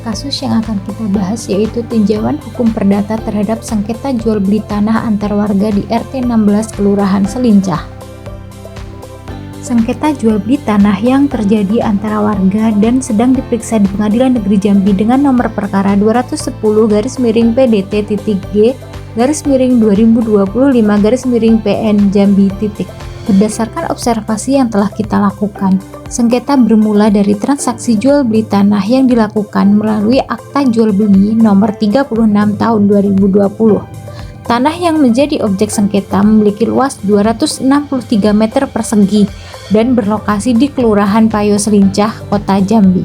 Kasus yang akan kita bahas yaitu tinjauan hukum perdata terhadap sengketa jual beli tanah antar warga di RT 16 Kelurahan Selincah. Sengketa jual beli tanah yang terjadi antara warga dan sedang diperiksa di Pengadilan Negeri Jambi dengan nomor perkara 210/PDT-G/2025/PN Jambi. Berdasarkan observasi yang telah kita lakukan, sengketa bermula dari transaksi jual beli tanah yang dilakukan melalui Akta Jual Beli nomor 36 tahun 2020. Tanah yang menjadi objek sengketa memiliki luas 263 meter persegi dan berlokasi di Kelurahan Payo Selincah, Kota Jambi.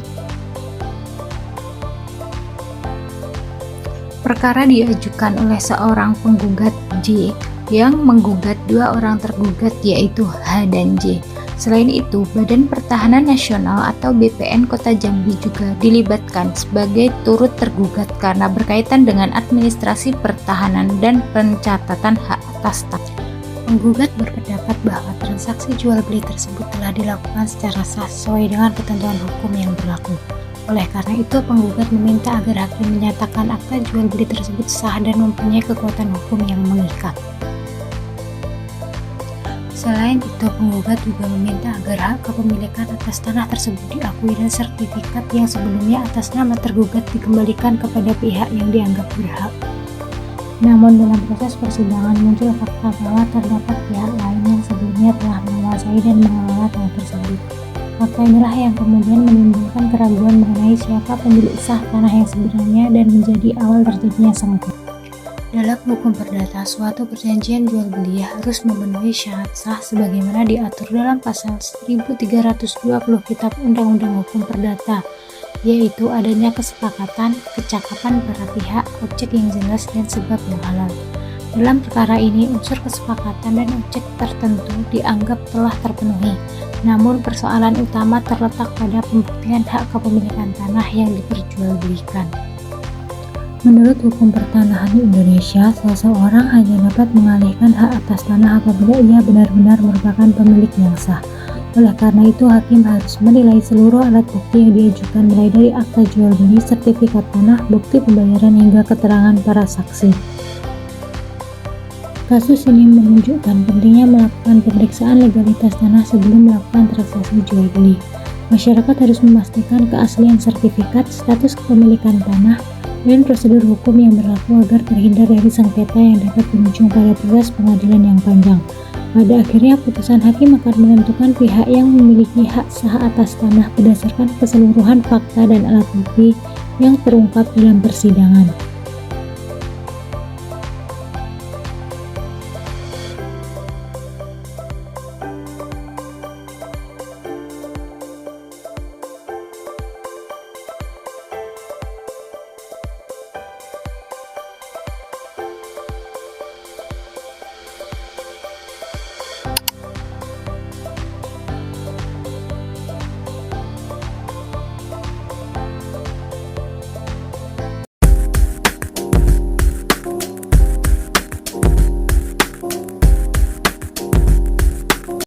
Perkara diajukan oleh seorang penggugat J yang menggugat dua orang tergugat yaitu H dan J. Selain itu, Badan Pertahanan Nasional atau BPN Kota Jambi juga dilibatkan sebagai turut tergugat karena berkaitan dengan administrasi pertahanan dan pencatatan hak atas tanah. Penggugat berpendapat bahwa transaksi jual beli tersebut telah dilakukan secara sah sesuai dengan ketentuan hukum yang berlaku. Oleh karena itu, penggugat meminta agar hakim menyatakan akta jual beli tersebut sah dan mempunyai kekuatan hukum yang mengikat. Selain itu, penggugat juga meminta agar hak kepemilikan atas tanah tersebut diakui dan sertifikat yang sebelumnya atas nama tergugat dikembalikan kepada pihak yang dianggap berhak. Namun dalam proses persidangan muncul fakta bahwa terdapat pihak lain yang sebelumnya telah menguasai dan mengelola tanah tersebut. Fakta inilah yang kemudian menimbulkan keraguan mengenai siapa pemilik sah tanah yang sebenarnya dan menjadi awal terjadinya sengketa. Dalam hukum perdata, suatu perjanjian jual beli harus memenuhi syarat sah sebagaimana diatur dalam pasal 1320 Kitab Undang-Undang Hukum Perdata, yaitu adanya kesepakatan, kecakapan para pihak, objek yang jelas, dan sebab yang halal. Dalam perkara ini, unsur kesepakatan dan objek tertentu dianggap telah terpenuhi. Namun persoalan utama terletak pada pembuktian hak kepemilikan tanah yang diperjualbelikan. Menurut hukum pertanahan di Indonesia, seseorang hanya dapat mengalihkan hak atas tanah apabila ia benar-benar merupakan pemilik yang sah. Oleh karena itu, hakim harus menilai seluruh alat bukti yang diajukan mulai dari akta jual beli, sertifikat tanah, bukti pembayaran hingga keterangan para saksi. Kasus ini menunjukkan pentingnya melakukan pemeriksaan legalitas tanah sebelum melakukan transaksi jual beli. Masyarakat harus memastikan keaslian sertifikat, status kepemilikan tanah, dan prosedur hukum yang berlaku agar terhindar dari sengketa yang dapat berujung pada proses pengadilan yang panjang. Pada akhirnya, putusan hakim akan menentukan pihak yang memiliki hak sah atas tanah berdasarkan keseluruhan fakta dan alat bukti yang terungkap dalam persidangan.